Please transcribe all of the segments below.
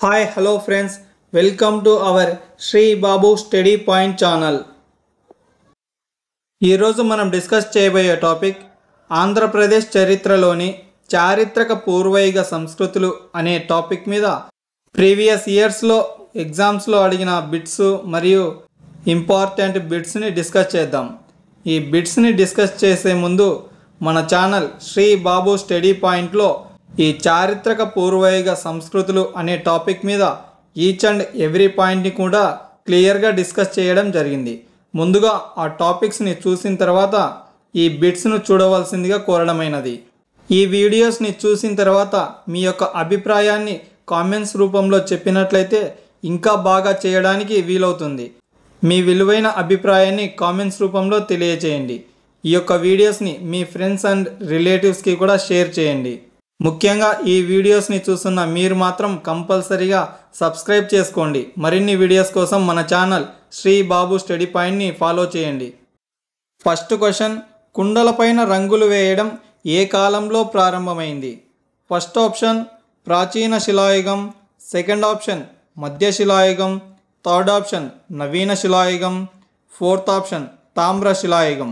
Hi, hello friends. Welcome to our Sri Babu Study Point channel. ఈరోజు మనం discuss చేయబోయే topic Andhra Pradesh చరిత్రలోని చారిత్రక పూర్వైక సంస్కృతులు అనే టాపిక్ మీద ప్రీవియస్ ఇయర్స్లో ఎగ్జామ్స్లో అడిగిన బిట్స్ మరియు ఇంపార్టెంట్ బిట్స్ని డిస్కస్ చేద్దాం. ఈ బిట్స్ని డిస్కస్ చేసే ముందు మన ఛానల్ శ్రీ బాబు స్టడీ పాయింట్లో ఈ చారిత్రక పూర్వైక సంస్కృతులు అనే టాపిక్ మీద ఈచ్ అండ్ ఎవ్రీ పాయింట్ని కూడా క్లియర్గా డిస్కస్ చేయడం జరిగింది. ముందుగా ఆ టాపిక్స్ని చూసిన తర్వాత ఈ బిట్స్ను చూడవలసిందిగా కోరడమైనది. ఈ వీడియోస్ని చూసిన తర్వాత మీ యొక్క అభిప్రాయాన్ని కామెంట్స్ రూపంలో చెప్పినట్లయితే ఇంకా బాగా చేయడానికి వీలవుతుంది. మీ విలువైన అభిప్రాయాన్ని కామెంట్స్ రూపంలో తెలియచేయండి. ఈ యొక్క వీడియోస్ని మీ ఫ్రెండ్స్ అండ్ రిలేటివ్స్కి కూడా షేర్ చేయండి. ముఖ్యంగా ఈ వీడియోస్ని చూస్తున్న మీరు మాత్రం కంపల్సరీగా సబ్స్క్రైబ్ చేసుకోండి. మరిన్ని వీడియోస్ కోసం మన ఛానల్ శ్రీ బాబు స్టడీ పాయింట్ని ఫాలో చేయండి. ఫస్ట్ క్వశ్చన్, కుండలపైన రంగులు వేయడం ఏ కాలంలో ప్రారంభమైంది? ఫస్ట్ ఆప్షన్ ప్రాచీన శిలాయుగం, సెకండ్ ఆప్షన్ మధ్య శిలాయుగం, థర్డ్ ఆప్షన్ నవీన శిలాయుగం, ఫోర్త్ ఆప్షన్ తామ్ర శిలాయుగం.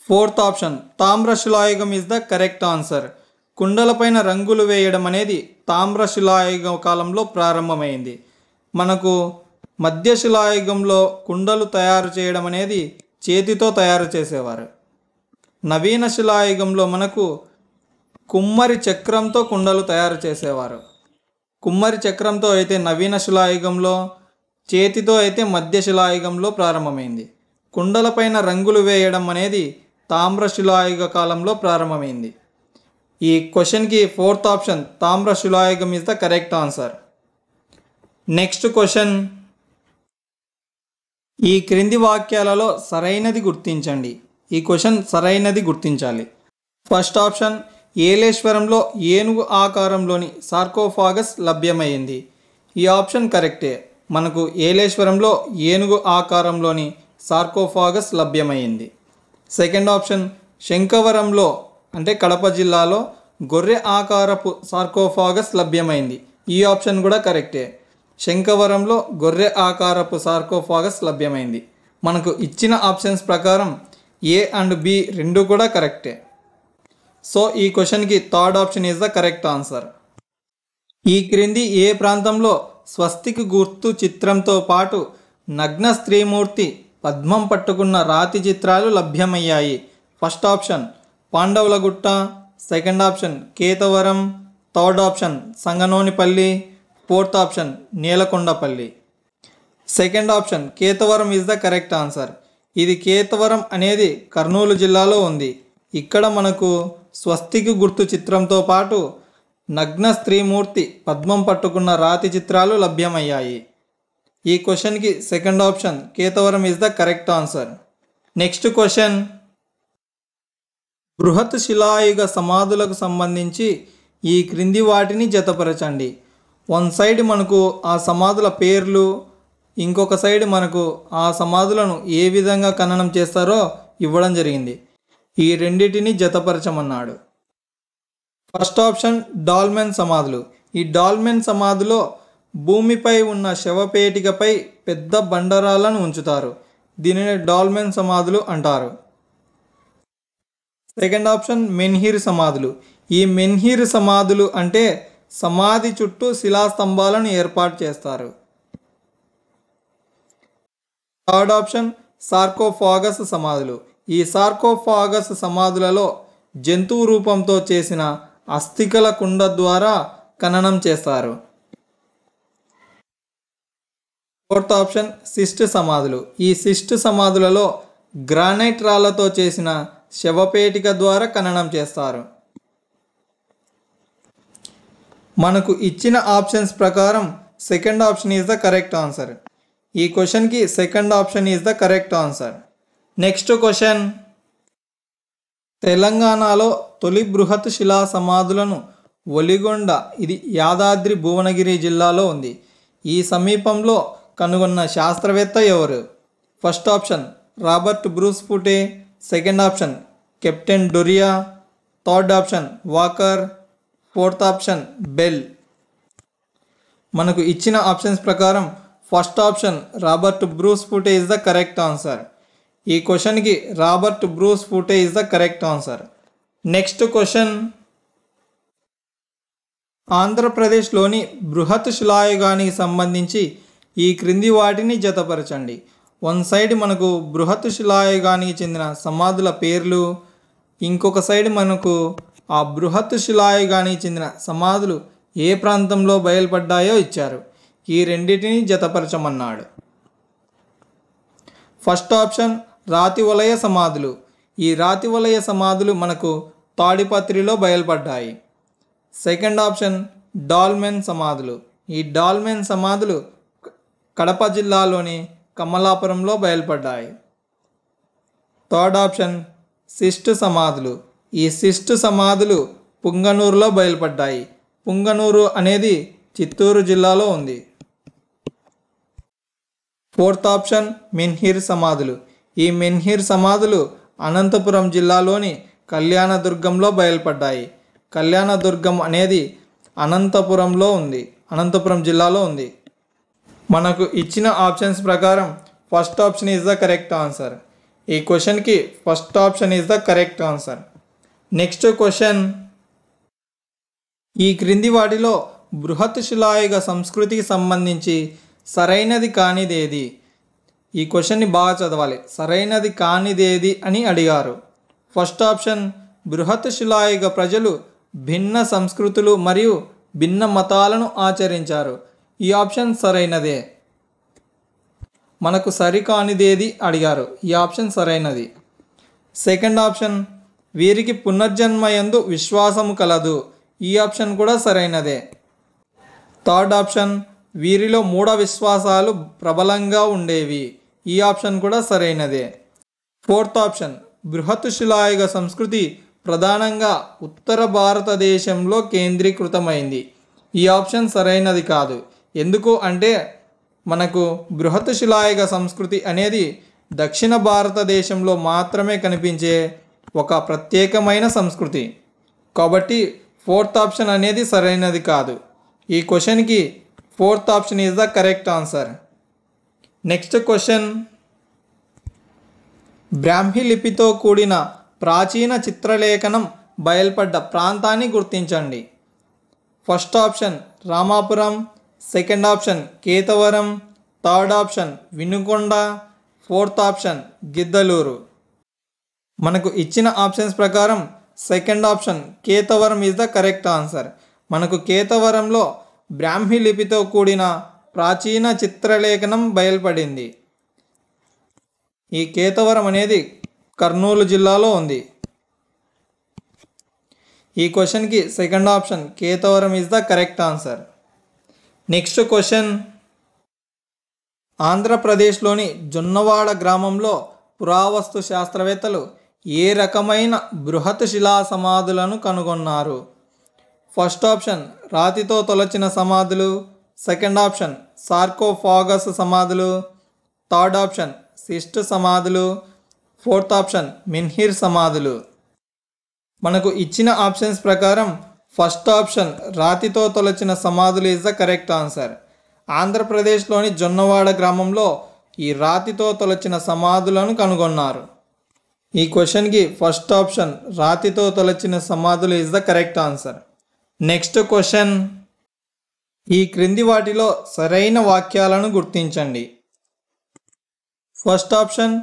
ఫోర్త్ ఆప్షన్ తామ్రశిలాయుగం ఈజ్ ద కరెక్ట్ ఆన్సర్. కుండలపైన రంగులు వేయడం అనేది తామ్రశిలాయుగ కాలంలో ప్రారంభమైంది. మనకు మధ్యశిలాయుగంలో కుండలు తయారు చేయడం అనేది చేతితో తయారు చేసేవారు. నవీన శిలాయుగంలో మనకు కుమ్మరి చక్రంతో కుండలు తయారు చేసేవారు. కుమ్మరి చక్రంతో అయితే నవీన శిలాయుగంలో, చేతితో అయితే మధ్యశిలాయుగంలో ప్రారంభమైంది. కుండలపైన రంగులు వేయడం అనేది తామ్రశిలాయుగ కాలంలో ప్రారంభమైంది. ఈ క్వశ్చన్కి ఫోర్త్ ఆప్షన్ తామ్రశిలాయుగం is the correct answer. Next question, ఈ క్రింది వాక్యాలలో సరైనది గుర్తించండి. ఈ క్వశ్చన్ సరైనది గుర్తించాలి. ఫస్ట్ ఆప్షన్ ఏలేశ్వరంలో ఏనుగు ఆకారంలోని సార్కోఫాగస్ లభ్యమైంది. ఈ ఆప్షన్ కరెక్టే. మనకు ఏలేశ్వరంలో ఏనుగు ఆకారంలోని సార్కోఫాగస్ లభ్యమైంది. సెకండ్ ఆప్షన్ శంఖవరంలో అంటే కడప జిల్లాలో గొర్రె ఆకారపు సార్కోఫాగస్ లభ్యమైంది. ఈ ఆప్షన్ కూడా కరెక్టే. శంఖవరంలో గొర్రె ఆకారపు సార్కోఫాగస్ లభ్యమైంది. మనకు ఇచ్చిన ఆప్షన్స్ ప్రకారం ఏ అండ్ బి రెండు కూడా కరెక్టే. సో ఈ క్వశ్చన్కి third option is the correct answer. ఈ క్రింది ఏ ప్రాంతంలో స్వస్తిక్ గుర్తు చిత్రంతో పాటు నగ్న స్త్రీమూర్తి పద్మం పట్టుకున్న రాతి చిత్రాలు లభ్యమయ్యాయి? First option Pandavulagutta, second option Ketavaram, third option Sanganonipalli, fourth option Nelakondapalli. Second option Ketavaram is the correct answer. ఇది కేతవరం అనేది కర్నూలు జిల్లాలో ఉంది. ఇక్కడ మనకు స్వస్తిక్ గుర్తు చిత్రంతో పాటు నగ్న స్త్రీమూర్తి పద్మం పట్టుకున్న రాతి చిత్రాలు లభ్యమయ్యాయి. ఈ క్వశ్చన్కి second option Ketavaram is the correct answer. Next question, బృహత్ శిలాయుగ సమాధులకు సంబంధించి ఈ క్రింది వాటిని జతపరచండి. వన్ సైడ్ మనకు ఆ సమాధుల పేర్లు, ఇంకొక సైడ్ మనకు ఆ సమాధులను ఏ విధంగా ఖననం చేస్తారో ఇవ్వడం జరిగింది. ఈ రెండింటిని జతపరచమన్నాడు. ఫస్ట్ ఆప్షన్ డాల్మెన్ సమాధులు. ఈ డాల్మెన్ సమాధిలో భూమిపై ఉన్న శవపేటికపై పెద్ద బండరాలను ఉంచుతారు. దీనిని డాల్మెన్ సమాధులు అంటారు. సెకండ్ ఆప్షన్ మెన్హిర్ సమాధులు. ఈ మెన్హిర్ సమాధులు అంటే సమాధి చుట్టూ శిలాస్తంభాలను ఏర్పాటు చేస్తారు. థర్డ్ ఆప్షన్ సార్కోఫాగస్ సమాధులు. ఈ సార్కోఫాగస్ సమాధులలో జంతువు రూపంతో చేసిన అస్థికల కుండ ద్వారా ఖననం చేస్తారు. ఫోర్త్ ఆప్షన్ సిస్ట్ సమాధులు. ఈ సిస్ట్ సమాధులలో గ్రానైట్ రాళ్లతో చేసిన శవపేటిక ద్వారా ఖననం చేస్తారు. మనకు ఇచ్చిన ఆప్షన్స్ ప్రకారం second option is the correct answer. ఈ క్వశ్చన్కి second option is the correct answer. Next question, తెలంగాణలో తొలి బృహత్ శిలా సమాధులను ఒలిగొండ, ఇది యాదాద్రి భువనగిరి జిల్లాలో ఉంది. ఈ సమీపంలో కనుగొన్న శాస్త్రవేత్త ఎవరు? First option Robert Bruce Foote, second option captain Doria, third option Walker, fourth option Bell. మనకు ఇచ్చిన ఆప్షన్స్ ప్రకారం first option Robert Bruce Foote is the correct answer. ఈ క్వశ్చన్కి Robert Bruce Foote is the correct answer. Next question, ఆంధ్రప్రదేశ్లోని బృహత్ శిలాయుగానికి సంబంధించి ఈ క్రింది వాటిని జతపరచండి. వన్ సైడ్ మనకు బృహత్ శిలాయుగానికి చెందిన సమాధుల పేర్లు, ఇంకొక సైడ్ మనకు ఆ బృహత్ శిలాయుగానికి చెందిన సమాధులు ఏ ప్రాంతంలో బయలుపడ్డాయో ఇచ్చారు. ఈ రెండింటిని జతపరచమన్నాడు. ఫస్ట్ ఆప్షన్ రాతి వలయ సమాధులు. ఈ రాతి వలయ సమాధులు మనకు తాడిపత్రిలో బయలుపడ్డాయి. సెకండ్ ఆప్షన్ డాల్మెన్ సమాధులు. ఈ డాల్మెన్ సమాధులు కడప జిల్లాలోని కమలాపురంలో బయలుపడ్డాయి. థర్డ్ ఆప్షన్ సిస్ట్ సమాధులు. ఈ సిస్ట్ సమాధులు పుంగనూరులో బయలుపడ్డాయి. పుంగనూరు అనేది చిత్తూరు జిల్లాలో ఉంది. ఫోర్త్ ఆప్షన్ మెన్హిర్ సమాధులు. ఈ మెన్హిర్ సమాధులు అనంతపురం జిల్లాలోని కళ్యాణదుర్గంలో బయలుపడ్డాయి. కళ్యాణదుర్గం అనేది అనంతపురం జిల్లాలో ఉంది. మనకు ఇచ్చిన ఆప్షన్స్ ప్రకారం first option is the correct answer. ఈ క్వశ్చన్కి first option is the correct answer. Next question, ఈ క్రింది వాటిలో బృహత్ శిలాయుగ సంస్కృతికి సంబంధించి సరైనది కానిదేది? ఈ క్వశ్చన్ని బాగా చదవాలి. సరైనది కానిదేది అని అడిగారు. ఫస్ట్ ఆప్షన్ బృహత్ శిలాయుగ ప్రజలు భిన్న సంస్కృతులు మరియు భిన్న మతాలను ఆచరించారు. ఈ ఆప్షన్ సరైనదే. మనకు సరికానిదేది అడిగారు. ఈ ఆప్షన్ సరైనది. సెకండ్ ఆప్షన్ వీరికి పునర్జన్మయందు విశ్వాసము కలదు. ఈ ఆప్షన్ కూడా సరైనదే. థర్డ్ ఆప్షన్ వీరిలో మూఢ విశ్వాసాలు ప్రబలంగా ఉండేవి. ఈ ఆప్షన్ కూడా సరైనదే. ఫోర్త్ ఆప్షన్ బృహత్ శిలాయుగ సంస్కృతి ప్రధానంగా ఉత్తర భారతదేశంలో కేంద్రీకృతమైంది. ఈ ఆప్షన్ సరైనది కాదు. ఎందుకు అంటే మనకు బృహత్ శిలాయుగ సంస్కృతి అనేది దక్షిణ భారతదేశంలో మాత్రమే కనిపించే ఒక ప్రత్యేకమైన సంస్కృతి. కాబట్టి ఫోర్త్ ఆప్షన్ అనేది సరైనది కాదు. ఈ క్వశ్చన్కి fourth option is the correct answer. Next question, Brahmi లిపితో కూడిన ప్రాచీన చిత్రలేఖనం బయల్పడ్డ ప్రాంతాన్ని గుర్తించండి. First option Ramapuram, second option Ketavaram, third option Vinukonda, fourth option Giddalur. మనకు ఇచ్చిన ఆప్షన్స్ ప్రకారం second option Ketavaram is the correct answer. మనకు కేతవరంలో బ్రాహ్మీ లిపితో కూడిన ప్రాచీన చిత్రలేఖనం బయల్పడింది. ఈ కేతవరం అనేది కర్నూలు జిల్లాలో ఉంది. ఈ క్వశ్చన్కి second option Ketavaram is the correct answer. Next question, ఆంధ్రప్రదేశ్లోని జొన్నవాడ గ్రామంలో పురావస్తు శాస్త్రవేత్తలు ఏ రకమైన బృహత్ శిలా సమాధులను కనుగొన్నారు? ఫస్ట్ ఆప్షన్ రాతితో తొలచిన సమాధులు, సెకండ్ ఆప్షన్ సార్కోఫాగస్ సమాధులు, థర్డ్ ఆప్షన్ సిస్ట్ సమాధులు, ఫోర్త్ ఆప్షన్ మెన్హిర్ సమాధులు. మనకు ఇచ్చిన ఆప్షన్స్ ప్రకారం ఫస్ట్ ఆప్షన్ రాతితో తొలచిన సమాధులు ఈజ్ ద కరెక్ట్ ఆన్సర్. ఆంధ్రప్రదేశ్లోని జొన్నవాడ గ్రామంలో ఈ రాతితో తొలచిన సమాధులను కనుగొన్నారు. ఈ క్వశ్చన్కి ఫస్ట్ ఆప్షన్ రాతితో తొలచిన సమాధులు is the correct answer. Next question, ఈ క్రింది వాటిలో సరైన వాక్యాలను గుర్తించండి. First option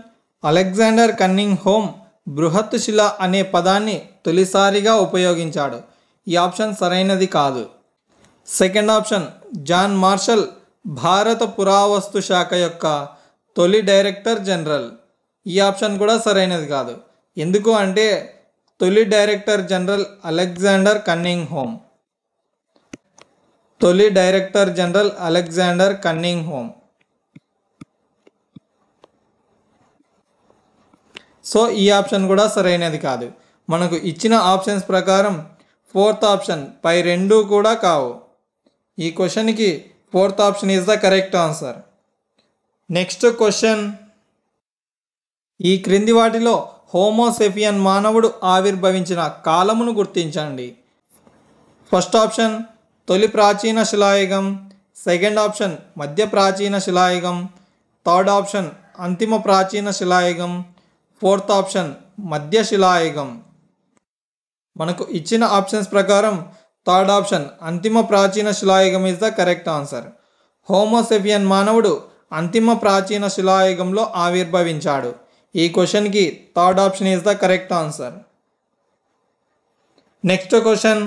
Alexander cunning home బృహత్ శిల అనే పదాన్ని తొలిసారిగా ఉపయోగించాడు. ఈ ఆప్షన్ సరైనది కాదు. సెకండ్ ఆప్షన్ జాన్ మార్షల్ భారత పురావస్తు శాఖ యొక్క తొలి డైరెక్టర్ జనరల్. ఈ ఆప్షన్ కూడా సరైనది కాదు. ఎందుకు అంటే తొలి director general Alexander Cunningham. తొలి director general Alexander Cunningham. So ఈ ఆప్షన్ కూడా సరైనది కాదు. మనకు ఇచ్చిన ఆప్షన్స్ ప్రకారం ఫోర్త్ ఆప్షన్ పై రెండూ కూడా కావు. ఈ క్వశ్చన్కి fourth option is the correct answer. Next question, ఈ క్రింది వాటిలో హోమోసెఫియన్ మానవుడు ఆవిర్భవించిన కాలమును గుర్తించండి. ఫస్ట్ ఆప్షన్ తొలి ప్రాచీన శిలాయుగం, సెకండ్ ఆప్షన్ మధ్య ప్రాచీన శిలాయుగం, థర్డ్ ఆప్షన్ అంతిమ ప్రాచీన శిలాయుగం, ఫోర్త్ ఆప్షన్ మధ్య శిలాయుగం. మనకు ఇచ్చిన ఆప్షన్స్ ప్రకారం థర్డ్ ఆప్షన్ అంతిమ ప్రాచీన శిలాయుగం is the correct answer. Homo sapien మానవుడు అంతిమ ప్రాచీన శిలాయుగంలో ఆవిర్భవించాడు. ఈ క్వశ్చన్కి third option is the correct answer. Next question,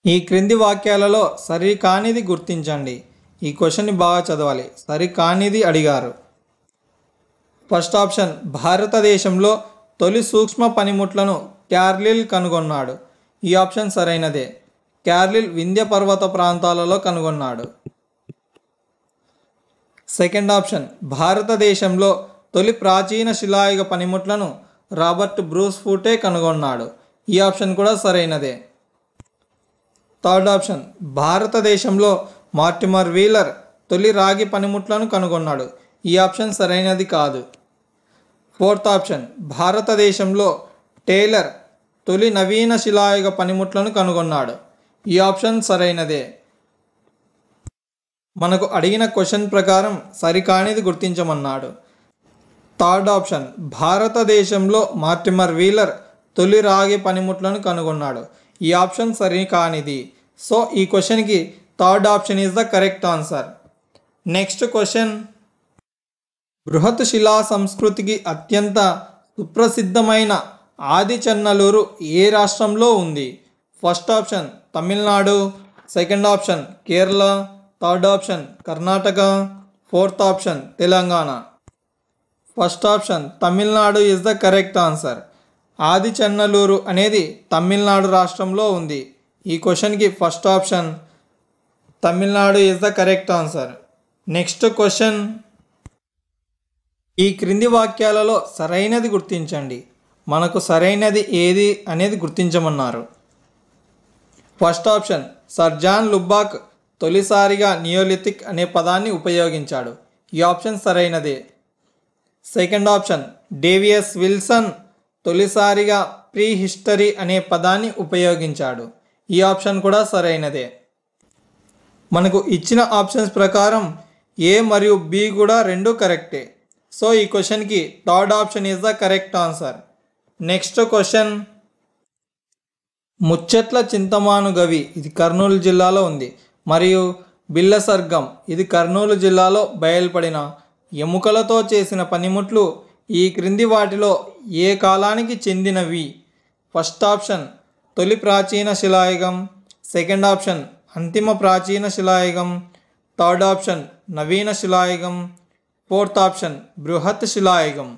ఈ క్రింది వాక్యాలలో సరికానిది గుర్తించండి. ఈ క్వశ్చన్ని బాగా చదవాలి. సరికానిది అడిగారు. ఫస్ట్ ఆప్షన్ భారతదేశంలో తొలి సూక్ష్మ పనిముట్లను క్యార్లిల్ కనుగొన్నాడు. ఈ ఆప్షన్ సరైనదే. క్యార్లిల్ వింధ్య పర్వత ప్రాంతాలలో కనుగొన్నాడు. సెకండ్ ఆప్షన్ భారతదేశంలో తొలి ప్రాచీన శిలాయుగ పనిముట్లను రాబర్ట్ బ్రూస్ ఫూటే కనుగొన్నాడు. ఈ ఆప్షన్ కూడా సరైనదే. థర్డ్ ఆప్షన్ భారతదేశంలో మార్టిమర్ వీలర్ తొలి రాగి పనిముట్లను కనుగొన్నాడు. ఈ ఆప్షన్ సరైనది కాదు. ఫోర్త్ ఆప్షన్ భారతదేశంలో టేలర్ తొలి నవీన శిలాయుగ పనిముట్లను కనుగొన్నాడు. ఈ ఆప్షన్ సరైనదే. మనకు అడిగిన క్వశ్చన్ ప్రకారం సరికానిది గుర్తించమన్నాడు. థర్డ్ ఆప్షన్ భారతదేశంలో మార్టిమర్ వీలర్ తొలి రాగి పనిముట్లను కనుగొన్నాడు. ఈ ఆప్షన్ సరికానిది. సో ఈ క్వశ్చన్కి third option is the correct answer. Next question, బృహత్ శిలా సంస్కృతికి అత్యంత సుప్రసిద్ధమైన ఆదిచన్నలూరు ఏ రాష్ట్రంలో ఉంది? First option Tamil Nadu, second option Kerala, third option Karnataka, fourth option Telangana. First option Tamil Nadu is the correct answer. Adichanallur అనేది తమిళనాడు రాష్ట్రంలో ఉంది. ఈ క్వశ్చన్కి first option Tamil Nadu is the correct answer. Next question, ఈ క్రింది వాక్యాలలో సరైనది గుర్తించండి. మనకు సరైనది ఏది అనేది గుర్తించమన్నారు. ఫస్ట్ ఆప్షన్ సర్ జాన్ లుబాక్ తొలిసారిగా నియోలిథిక్ అనే పదాన్ని ఉపయోగించాడు. ఈ ఆప్షన్ సరైనదే. సెకండ్ ఆప్షన్ డేవియస్ విల్సన్ తొలిసారిగా ప్రీ హిస్టరీ అనే పదాన్ని ఉపయోగించాడు. ఈ ఆప్షన్ కూడా సరైనదే. మనకు ఇచ్చిన ఆప్షన్స్ ప్రకారం ఏ మరియు బి కూడా రెండు కరెక్టే. సో ఈ క్వశ్చన్కి third option is the correct answer. Next question, Muchchatla Chintamanu Gavi ఇది కర్నూలు జిల్లాలో ఉంది, మరియు బిల్లసర్గం ఇది కర్నూలు జిల్లాలో బయలుపడిన ఎముకలతో చేసిన పనిముట్లు ఈ క్రింది వాటిలో ఏ కాలానికి చెందినవి? ఫస్ట్ ఆప్షన్ తొలి ప్రాచీన శిలాయుగం, సెకండ్ ఆప్షన్ అంతిమ ప్రాచీన శిలాయుగం, థర్డ్ ఆప్షన్ నవీన శిలాయుగం, ఫోర్త్ ఆప్షన్ బృహత్ శిలాయుగం.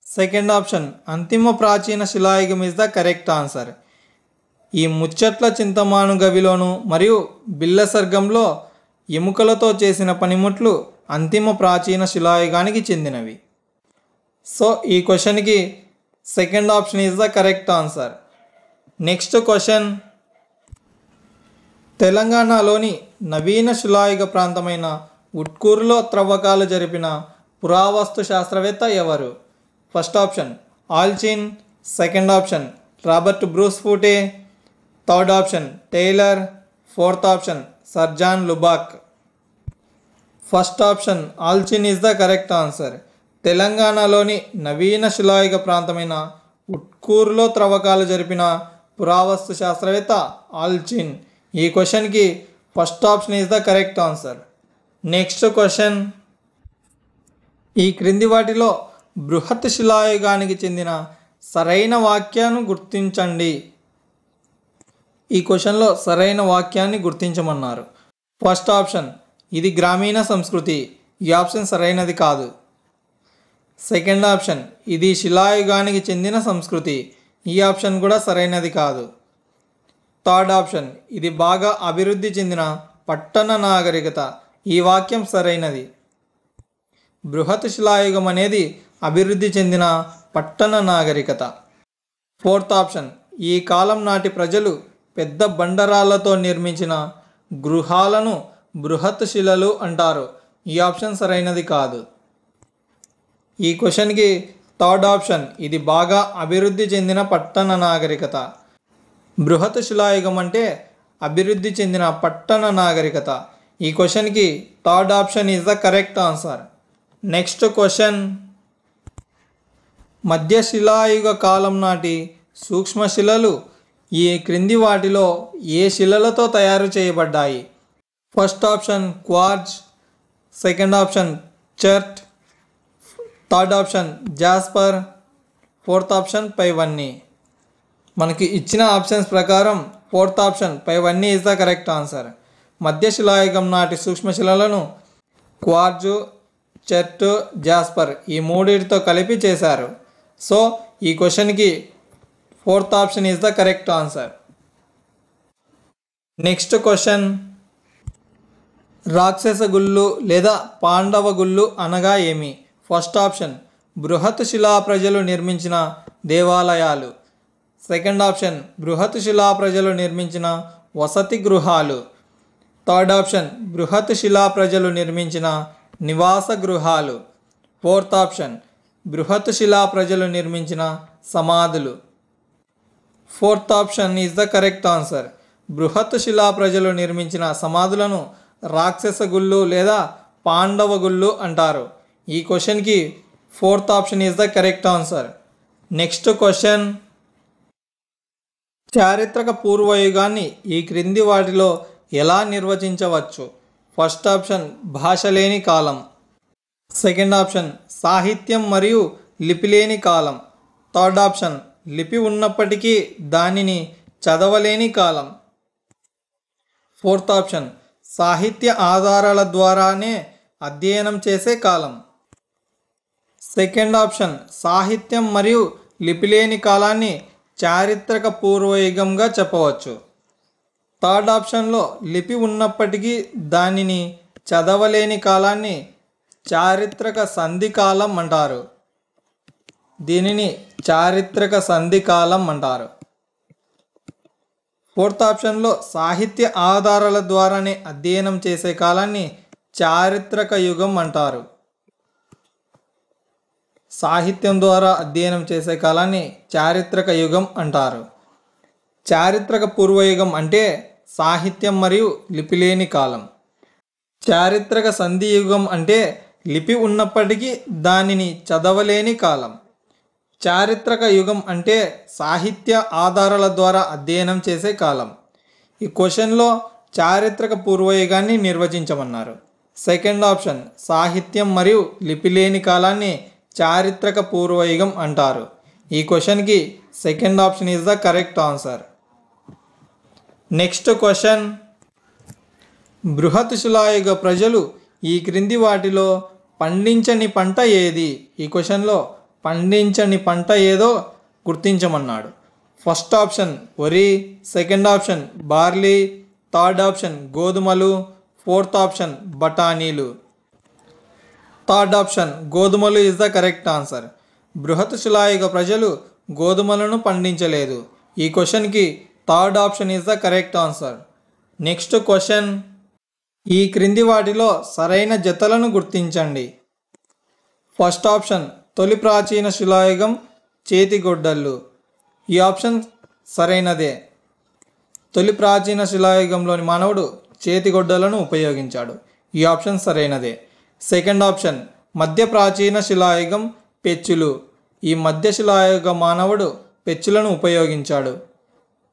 సెకండ్ ఆప్షన్ అంతిమ ప్రాచీన శిలాయుగం ఇస్ ద కరెక్ట్ ఆన్సర్. ఈ ముచ్చట్ల చింతమాను గవిలోను మరియు బిల్లసర్గంలో ఎముకలతో చేసిన పనిముట్లు అంతిమ ప్రాచీన శిలాయుగానికి చెందినవి. సో ఈ క్వశ్చన్కి second option is the correct answer. Next question, తెలంగాణలోని నవీన శిలాయుగ ప్రాంతమైన ఉట్కూరులో త్రవ్వకాలు జరిపిన పురావస్తు శాస్త్రవేత్త ఎవరు? First option Allchin, second option Robert Bruce Foote, third option Taylor, fourth option sir John Lubbock. First option Allchin is the correct answer. తెలంగాణలోని నవీన శిలాయుగ ప్రాంతమైన ఉట్కూరులో త్రవ్వకాలు జరిపిన పురావస్తు శాస్త్రవేత్త ఆల్చిన్. ఈ క్వశ్చన్కి first option is the correct answer. Next question, ఈ క్రింది వాటిలో బృహత్ శిలాయుగానికి చెందిన సరైన వాక్యాన్ని గుర్తించండి. ఈ క్వశ్చన్లో సరైన వాక్యాన్ని గుర్తించమన్నారు. ఫస్ట్ ఆప్షన్ ఇది గ్రామీణ సంస్కృతి. ఈ ఆప్షన్ సరైనది కాదు. సెకండ్ ఆప్షన్ ఇది శిలాయుగానికి చెందిన సంస్కృతి. ఈ ఆప్షన్ కూడా సరైనది కాదు. థర్డ్ ఆప్షన్ ఇది బాగా అభివృద్ధి చెందిన పట్టణ నాగరికత. ఈ వాక్యం సరైనది. బృహత్ శిలాయుగం అనేది అభివృద్ధి చెందిన పట్టణ నాగరికత. ఫోర్త్ ఆప్షన్ ఈ కాలం నాటి ప్రజలు పెద్ద బండరాళ్లతో నిర్మించిన గృహాలను బృహత్ శిలలు అంటారు. ఈ ఆప్షన్ సరైనది కాదు. ఈ క్వశ్చన్కి థర్డ్ ఆప్షన్ ఇది బాగా అభివృద్ధి చెందిన పట్టణ నాగరికత. బృహత్ శిలాయుగం అంటే అభివృద్ధి చెందిన పట్టణ నాగరికత. ఈ క్వశ్చన్కి third option is the correct answer. Next question, మధ్యశిలాయుగ కాలం నాటి సూక్ష్మశిలలు ఈ క్రింది వాటిలో ఏ శిలలతో తయారు చేయబడ్డాయి? First option quartz, second option chert, third option jasper, fourth option పైవన్నీ. మనకి ఇచ్చిన ఆప్షన్స్ ప్రకారం ఫోర్త్ ఆప్షన్ పైవన్నీ ఈజ్ ద కరెక్ట్ ఆన్సర్. మధ్యశిలాయుగం నాటి సూక్ష్మశిలలను క్వార్జు, చర్ట్, జాస్పర్ ఈ మూడింటితో కలిపి చేశారు. సో ఈ క్వశ్చన్కి fourth option is the correct answer. Next question, రాక్షస గుళ్ళు లేదా పాండవ గుళ్ళు అనగా ఏమి? ఫస్ట్ ఆప్షన్ బృహత్ శిలా ప్రజలు నిర్మించిన దేవాలయాలు, సెకండ్ ఆప్షన్ బృహత్ శిలా ప్రజలు నిర్మించిన వసతి గృహాలు, థర్డ్ ఆప్షన్ బృహత్ శిలా ప్రజలు నిర్మించిన నివాస గృహాలు, ఫోర్త్ ఆప్షన్ బృహత్ శిలా ప్రజలు నిర్మించిన సమాధులు. Fourth option is the correct answer. బృహత్ శిలా ప్రజలు నిర్మించిన సమాధులను రాక్షస గుళ్ళు లేదా పాండవ గుళ్ళు అంటారు. ఈ క్వశ్చన్కి fourth option is the correct answer. Next question, చారిత్రక పూర్వయుగాన్ని ఈ క్రింది వాటిలో ఎలా నిర్వచించవచ్చు? ఫస్ట్ ఆప్షన్ భాష లేని కాలం, సెకండ్ ఆప్షన్ సాహిత్యం మరియు లిపి లేని కాలం, థర్డ్ ఆప్షన్ లిపి ఉన్నప్పటికీ దానిని చదవలేని కాలం, ఫోర్త్ ఆప్షన్ సాహిత్య ఆధారాల ద్వారానే అధ్యయనం చేసే కాలం, సెకండ్ ఆప్షన్ సాహిత్యం మరియు లిపి లేని కాలాన్ని చారిత్రక పూర్వయుగంగా చెప్పవచ్చు, థర్డ్ ఆప్షన్లో లిపి ఉన్నప్పటికీ దానిని చదవలేని కాలాన్ని చారిత్రక సంధికాలం అంటారు. దీనిని చారిత్రక సంధికాలం అంటారు. ఫోర్త్ ఆప్షన్లో సాహిత్య ఆధారాల ద్వారానే అధ్యయనం చేసే కాలాన్ని చారిత్రక యుగం అంటారు. సాహిత్యం ద్వారా అధ్యయనం చేసే కాలాన్ని చారిత్రక యుగం అంటారు. చారిత్రక పూర్వయుగం అంటే సాహిత్యం మరియు లిపి లేని కాలం. చారిత్రక సంధి యుగం అంటే లిపి ఉన్నప్పటికీ దానిని చదవలేని కాలం. చారిత్రక యుగం అంటే సాహిత్య ఆధారాల ద్వారా అధ్యయనం చేసే కాలం. ఈ క్వశ్చన్లో చారిత్రక పూర్వయుగాన్ని నిర్వచించమన్నారు. సెకండ్ ఆప్షన్ సాహిత్యం మరియు లిపి లేని కాలాన్ని చారిత్రక పూర్వయుగం అంటారు. ఈ క్వశ్చన్కి second option is the correct answer. Next question, బృహత్ శిలాయుగ ప్రజలు ఈ క్రింది వాటిలో పండించని పంట ఏది? ఈ క్వశ్చన్లో పండించని పంట ఏదో గుర్తించమన్నాడు. ఫస్ట్ ఆప్షన్ వరి, second option barley, third option గోధుమలు, ఫోర్త్ ఆప్షన్ బఠానీలు. థర్డ్ ఆప్షన్ గోధుమలు ఈజ్ ద కరెక్ట్ ఆన్సర్. బృహత్ శిలాయుగ ప్రజలు గోధుమలను పండించలేదు. ఈ క్వశ్చన్కి third option is the correct answer. Next question, ఈ క్రింది వాటిలో సరైన జతలను గుర్తించండి. ఫస్ట్ ఆప్షన్ తొలి ప్రాచీన శిలాయుగం చేతిగొడ్డళ్ళు. ఈ ఆప్షన్ సరైనదే. తొలి ప్రాచీన శిలాయుగంలోని మానవుడు చేతిగొడ్డలను ఉపయోగించాడు. ఈ ఆప్షన్ సరైనదే. సెకండ్ ఆప్షన్ మధ్య ప్రాచీన శిలాయుగం పెచ్చులు. ఈ మధ్య శిలాయుగ మానవుడు పెచ్చులను ఉపయోగించాడు.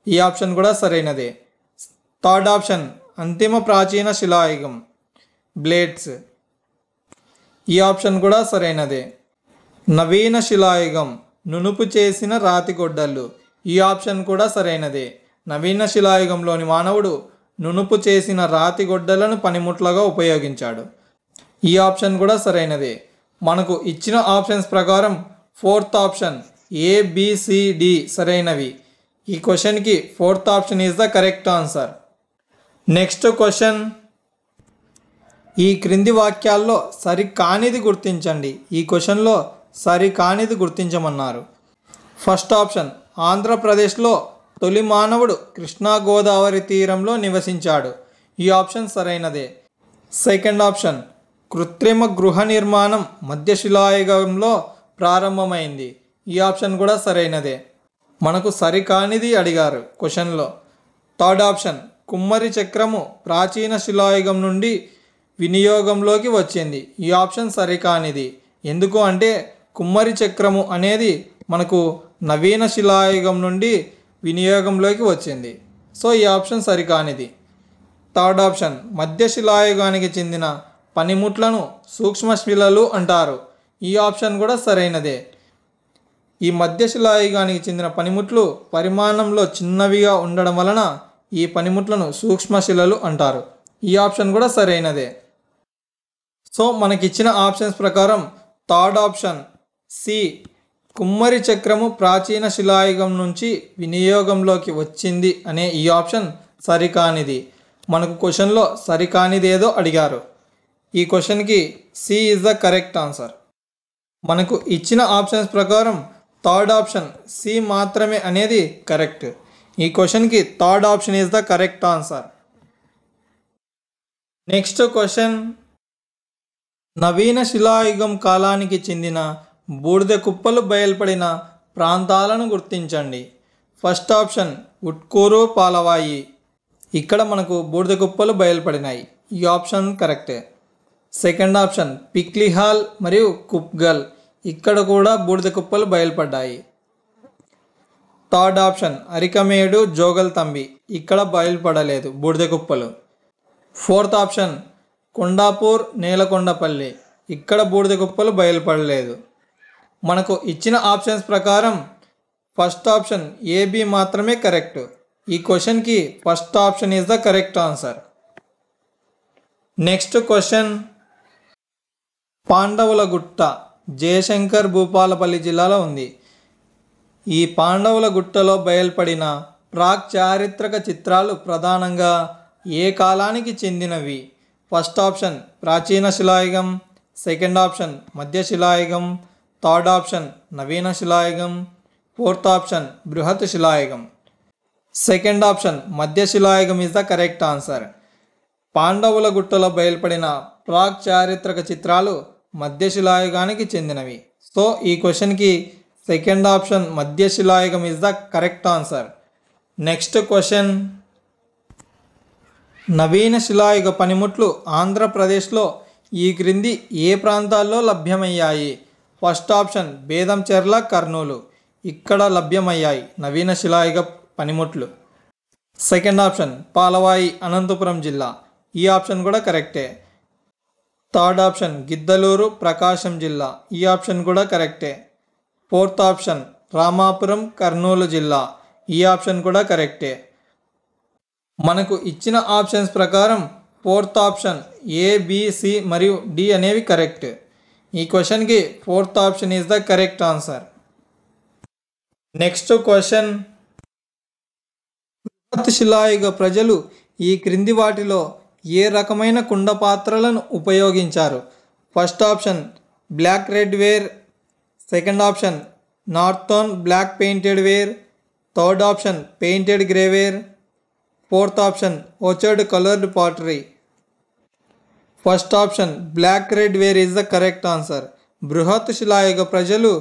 ఈ ఆప్షన్ కూడా సరైనదే. థర్డ్ ఆప్షన్ అంతిమ ప్రాచీన శిలాయుగం బ్లేడ్స్. ఈ ఆప్షన్ కూడా సరైనదే. నవీన శిలాయుగం నునుపు చేసిన రాతిగొడ్డళ్ళు. ఈ ఆప్షన్ కూడా సరైనదే. నవీన శిలాయుగంలోని మానవుడు నునుపు చేసిన రాతిగొడ్డలను పనిముట్లుగా ఉపయోగించాడు. ఈ ఆప్షన్ కూడా సరైనదే. మనకు ఇచ్చిన ఆప్షన్స్ ప్రకారం ఫోర్త్ ఆప్షన్ ABCD సరైనవి. ఈ క్వశ్చన్కి fourth option is the correct answer. Next question, ఈ క్రింది వాక్యాల్లో సరికానిది గుర్తించండి. ఈ క్వశ్చన్లో సరికానిది గుర్తించమన్నారు. ఫస్ట్ ఆప్షన్ ఆంధ్రప్రదేశ్లో తొలి మానవుడు కృష్ణా గోదావరి తీరంలో నివసించాడు. ఈ ఆప్షన్ సరైనదే. సెకండ్ ఆప్షన్ కృత్రిమ గృహ నిర్మాణం మధ్యశిలాయుగంలో ప్రారంభమైంది. ఈ ఆప్షన్ కూడా సరైనదే. మనకు సరికానిది అడిగారు క్వశ్చన్లో. థర్డ్ ఆప్షన్ కుమ్మరి చక్రము ప్రాచీన శిలాయుగం నుండి వినియోగంలోకి వచ్చింది. ఈ ఆప్షన్ సరికానిది. ఎందుకు అంటే కుమ్మరి చక్రము అనేది మనకు నవీన శిలాయుగం నుండి వినియోగంలోకి వచ్చింది. సో ఈ ఆప్షన్ సరికానిది. థర్డ్ ఆప్షన్ మధ్య శిలాయుగానికి చెందిన పనిముట్లను సూక్ష్మశిలలు అంటారు. ఈ ఆప్షన్ కూడా సరైనదే. ఈ మధ్య శిలాయుగానికి చెందిన పనిముట్లు పరిమాణంలో చిన్నవిగా ఉండడం వలన ఈ పనిముట్లను సూక్ష్మశిలలు అంటారు. ఈ ఆప్షన్ కూడా సరైనదే. సో మనకిచ్చిన ఆప్షన్స్ ప్రకారం థర్డ్ ఆప్షన్ సి కుమ్మరి చక్రము ప్రాచీన శిలాయుగం నుంచి వినియోగంలోకి వచ్చింది అనే ఈ ఆప్షన్ సరికానిది. మనకు క్వశ్చన్లో సరికానిది ఏదో అడిగారు. ఈ క్వశ్చన్కి C is the correct answer. మనకు ఇచ్చిన ఆప్షన్స్ ప్రకారం థర్డ్ ఆప్షన్ సి మాత్రమే అనేది కరెక్ట్. ఈ క్వశ్చన్కి third option is the correct answer. Next question, నవీన శిలాయుగం కాలానికి చెందిన బూడిద కుప్పలు బయల్పడిన ప్రాంతాలను గుర్తించండి. First option Utkur Palvai. ఇక్కడ మనకు బూడిద కుప్పలు బయల్పడినాయి. ఈ ఆప్షన్ కరెక్టే. సెకండ్ ఆప్షన్ పిక్లిహాల్ మరియు కుప్గల్. ఇక్కడ కూడా బూడిద కుప్పలు బయల్పడ్డాయి. థర్డ్ ఆప్షన్ అరికమేడు జోగల్ తంబి. ఇక్కడ బయల్పడలేదు బూడిద కుప్పలు. Fourth option Kondapur Nelakondapalli. ఇక్కడ బూడిద కుప్పలు బయల్పడలేదు. మనకు ఇచ్చిన ఆప్షన్స్ ప్రకారం ఫస్ట్ ఆప్షన్ ఏబి మాత్రమే కరెక్ట్. ఈ క్వశ్చన్కి first option is the correct answer. Next question, పాండవుల గుట్ట జయశంకర్ భూపాలపల్లి జిల్లాలో ఉంది. ఈ పాండవుల గుట్టలో బయల్పడిన ప్రాక్ చారిత్రక చిత్రాలు ప్రధానంగా ఏ కాలానికి చెందినవి? ఫస్ట్ ఆప్షన్ ప్రాచీన శిలాయుగం, సెకండ్ ఆప్షన్ మధ్య శిలాయుగం, థర్డ్ ఆప్షన్ నవీన శిలాయుగం, ఫోర్త్ ఆప్షన్ బృహత్ శిలాయుగం. సెకండ్ ఆప్షన్ మధ్య శిలాయుగం ఈజ్ ద కరెక్ట్ ఆన్సర్. పాండవుల గుట్టలో బయల్పడిన ప్రాక్ చారిత్రక చిత్రాలు మధ్య శిలాయుగానికి చెందినవి. సో ఈ క్వశ్చన్కి సెకండ్ ఆప్షన్ మధ్య శిలాయుగం is the correct answer. Next question, నవీన శిలాయుగ పనిముట్లు ఆంధ్రప్రదేశ్లో ఈ క్రింది ఏ ప్రాంతాల్లో లభ్యమయ్యాయి? First option Betamcherla Kurnool. ఇక్కడ లభ్యమయ్యాయి నవీన శిలాయుగ పనిముట్లు. సెకండ్ ఆప్షన్ పాలవాయి అనంతపురం జిల్లా. ఈ ఆప్షన్ కూడా కరెక్టే. థర్డ్ ఆప్షన్ గిద్దలూరు ప్రకాశం జిల్లా. ఈ ఆప్షన్ కూడా కరెక్టే. ఫోర్త్ ఆప్షన్ రామాపురం కర్నూలు జిల్లా. ఈ ఆప్షన్ కూడా కరెక్టే. మనకు ఇచ్చిన ఆప్షన్స్ ప్రకారం fourth option A, B, C మరియు డి అనేవి కరెక్ట్. ఈ క్వశ్చన్కి fourth option is the correct answer. Next question, బృహత్ శిలాయుగ ప్రజలు ఈ క్రింది వాటిలో ఏ రకమైన కుండ పాత్రలను ఉపయోగించారు? First option black red ware, second option northern black painted ware, third option painted grey ware, fourth option ochre coloured pottery. First option black red ware is the correct answer. బృహత్ శిలాయుగ ప్రజలు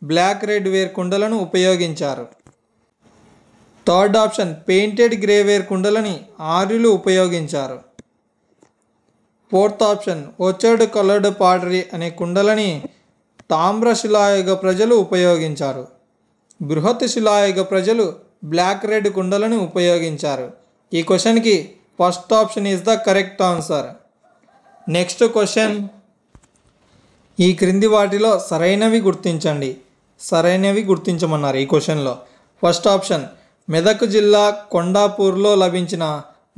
బ్లాక్ రెడ్ వేర్ కుండలను ఉపయోగించారు. Third option painted grey ware కుండలని ఆర్యులు ఉపయోగించారు. Fourth option ochre coloured pottery అనే కుండలని తామ్ర శిలాయుగ ప్రజలు ఉపయోగించారు. బృహత్ శిలాయుగ ప్రజలు బ్లాక్ రెడ్ కుండలను ఉపయోగించారు. ఈ క్వశ్చన్కి first option is the correct answer. Next question, ఈ క్రింది వాటిలో సరైనవి గుర్తించండి. సరైనవి గుర్తించమన్నారు ఈ క్వశ్చన్లో. ఫస్ట్ ఆప్షన్ మెదక్ జిల్లా కొండాపూర్లో లభించిన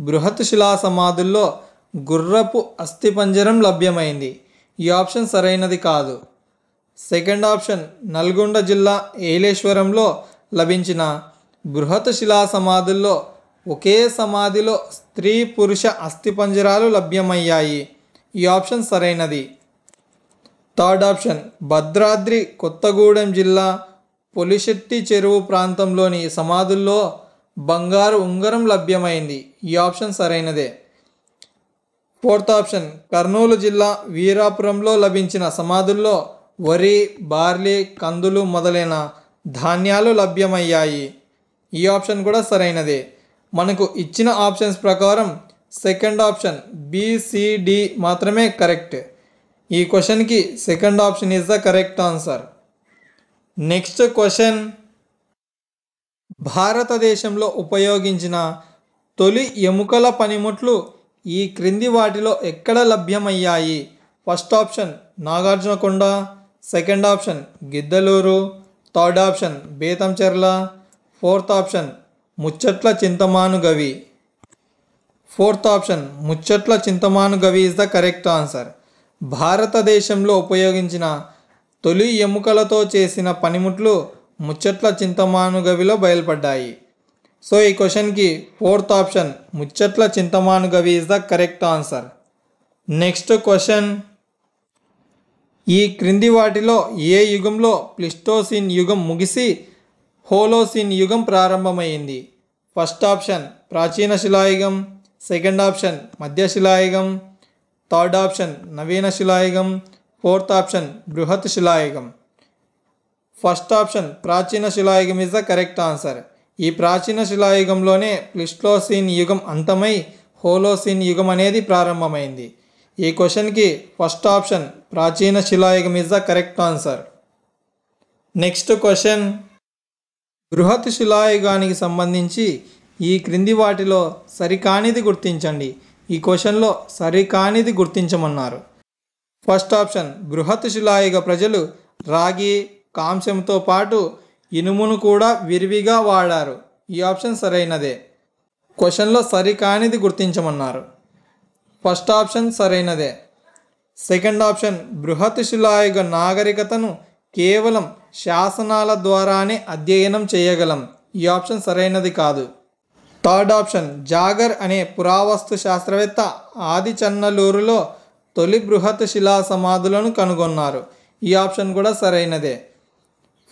బృహత్ శిలా సమాధుల్లో గుర్రపు అస్థిపంజరం లభ్యమైంది. ఈ ఆప్షన్ సరైనది కాదు. సెకండ్ ఆప్షన్ నల్గొండ జిల్లా ఏలేశ్వరంలో లభించిన బృహత్ శిలా సమాధుల్లో ఒకే సమాధిలో స్త్రీ పురుష అస్థిపంజరాలు లభ్యమయ్యాయి. ఈ ఆప్షన్ సరైనది. థర్డ్ ఆప్షన్ భద్రాద్రి కొత్తగూడెం జిల్లా పొలిశెట్టి చెరువు ప్రాంతంలోని సమాధుల్లో బంగారు ఉంగరం లభ్యమైంది. ఈ ఆప్షన్ సరైనదే. ఫోర్త్ ఆప్షన్ కర్నూలు జిల్లా వీరాపురంలో లభించిన సమాధుల్లో వరి, బార్లీ, కందులు మొదలైన ధాన్యాలు లభ్యమయ్యాయి. ఈ ఆప్షన్ కూడా సరైనదే. మనకు ఇచ్చిన ఆప్షన్స్ ప్రకారం సెకండ్ ఆప్షన్ బిసిడి మాత్రమే కరెక్ట్. ఈ క్వశ్చన్కి second option is the correct answer. Next question, భారతదేశంలో ఉపయోగించిన తొలి ఎముకల పనిముట్లు ఈ క్రింది వాటిలో ఎక్కడ లభ్యమయ్యాయి? First option Nagarjunakonda, second option Giddalur, third option Betamcherla, fourth option Muchchatla Chintamanugavi. Fourth option Muchchatla Chintamanugavi is the correct answer. భారతదేశంలో ఉపయోగించిన తొలి ఎముకలతో చేసిన పనిముట్లు ముచ్చట్ల చింతమానుగవిలో బయలుపడ్డాయి. సో ఈ క్వశ్చన్కి fourth option Muchchatla Chintamanugavi is the correct answer. Next question, ఈ క్రింది వాటిలో ఏ యుగంలో ప్లిస్టోసిన్ యుగం ముగిసి హోలోసిన్ యుగం ప్రారంభమైంది? ఫస్ట్ ఆప్షన్ ప్రాచీన శిలాయుగం, సెకండ్ ఆప్షన్ మధ్యశిలాయుగం, థర్డ్ ఆప్షన్ నవీన శిలాయుగం, ఫోర్త్ ఆప్షన్ బృహత్ శిలాయుగం. ఫస్ట్ ఆప్షన్ ప్రాచీన శిలాయుగం ఇస్ ద కరెక్ట్ ఆన్సర్. ఈ ప్రాచీన శిలాయుగంలోనే ప్లిస్టోసిన్ యుగం అంతమై హోలోసిన్ యుగం అనేది ప్రారంభమైంది. ఈ క్వశ్చన్కి ఫస్ట్ ఆప్షన్ ప్రాచీన శిలాయుగం is the correct answer. Next question, బృహత్ శిలాయుగానికి సంబంధించి ఈ క్రింది వాటిలో సరికానిది గుర్తించండి. ఈ క్వశ్చన్లో సరికానిది గుర్తించమన్నారు. ఫస్ట్ ఆప్షన్ బృహత్ శిలాయుగ ప్రజలు రాగి, కాంస్యంతో పాటు ఇనుమును కూడా విరివిగా వాడారు. ఈ ఆప్షన్ సరైనదే. క్వశ్చన్లో సరికానిది గుర్తించమన్నారు. ఫస్ట్ ఆప్షన్ సరైనదే. సెకండ్ ఆప్షన్ బృహత్ శిలాయుగ నాగరికతను కేవలం శాసనాల ద్వారానే అధ్యయనం చేయగలం. ఈ ఆప్షన్ సరైనది కాదు. థర్డ్ ఆప్షన్ జాగర్ అనే పురావస్తు శాస్త్రవేత్త ఆదిచన్నలూరులో తొలి బృహత్ శిలా సమాధులను కనుగొన్నారు. ఈ ఆప్షన్ కూడా సరైనదే.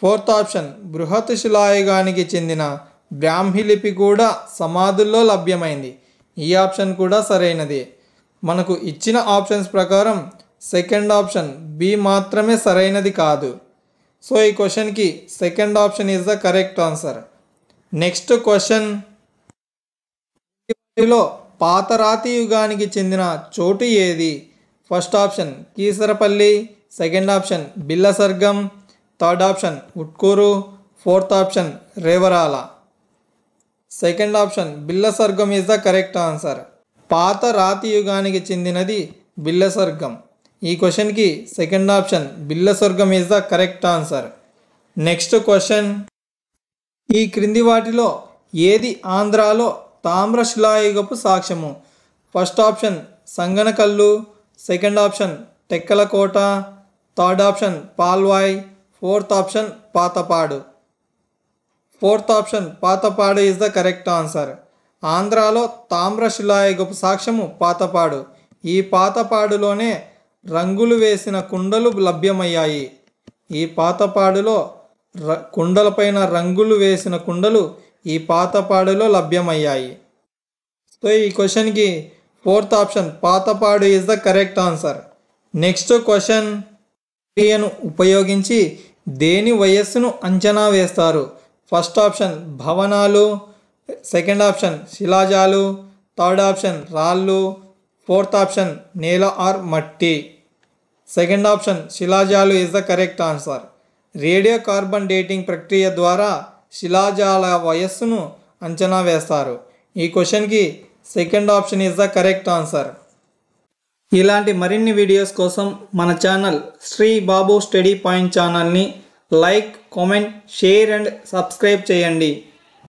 ఫోర్త్ ఆప్షన్ బృహత్ శిలాయుగానికి చెందిన బ్రాహ్మీ లిపి కూడా సమాధుల్లో లభ్యమైంది. ఈ ఆప్షన్ కూడా సరైనది. మనకు ఇచ్చిన ఆప్షన్స్ ప్రకారం సెకండ్ ఆప్షన్ బి మాత్రమే సరైనది కాదు. సో ఈ క్వశ్చన్కి second option is the correct answer. Next question, పాతరాతి యుగానికి చెందిన చోటు ఏది? First option Keesarapalli, second option Billasurgam, third option Utkur, fourth option Revala. Second option Billasurgam is the correct answer. పాత రాతి యుగానికి చెందినది బిల్లసర్గం. ఈ క్వశ్చన్కి second option Billasurgam is the correct answer. Next question, ఈ క్రింది వాటిలో ఏది ఆంధ్రాలో తామ్రశిలాయుగపు సాక్ష్యము? First option Sanganakallu, second option Tekkalakota, third option Palvai, fourth option Pathapadu. Fourth option Patapadu is the correct answer. ఆంధ్రాలో తామ్రశిలాయుగపు సాక్ష్యము పాతపాడు. ఈ పాతపాడులోనే రంగులు వేసిన కుండలు లభ్యమయ్యాయి. ఈ పాతపాడులో కుండలపైన రంగులు వేసిన కుండలు ఈ పాతపాడులో లభ్యమయ్యాయి. సో ఈ క్వశ్చన్కి fourth option Patapadu is the correct answer. Next question, ప్రక్రియను ఉపయోగించి దేని వయస్సును అంచనా వేస్తారు? ఫస్ట్ ఆప్షన్ భవనాలు, సెకండ్ ఆప్షన్ శిలాజాలు, థర్డ్ ఆప్షన్ రాళ్ళు, ఫోర్త్ ఆప్షన్ నేల ఆర్ మట్టి. సెకండ్ ఆప్షన్ శిలాజాలు is the correct answer. Radio carbon dating ప్రక్రియ ద్వారా శిలాజాల వయస్సును అంచనా వేస్తారు. ఈ క్వశ్చన్కి second option is the correct answer. ఇలాంటి మరిన్ని వీడియోస్ కోసం మన channel Shri Babu study point ఛానల్ని like, comment, share and subscribe చేయండి.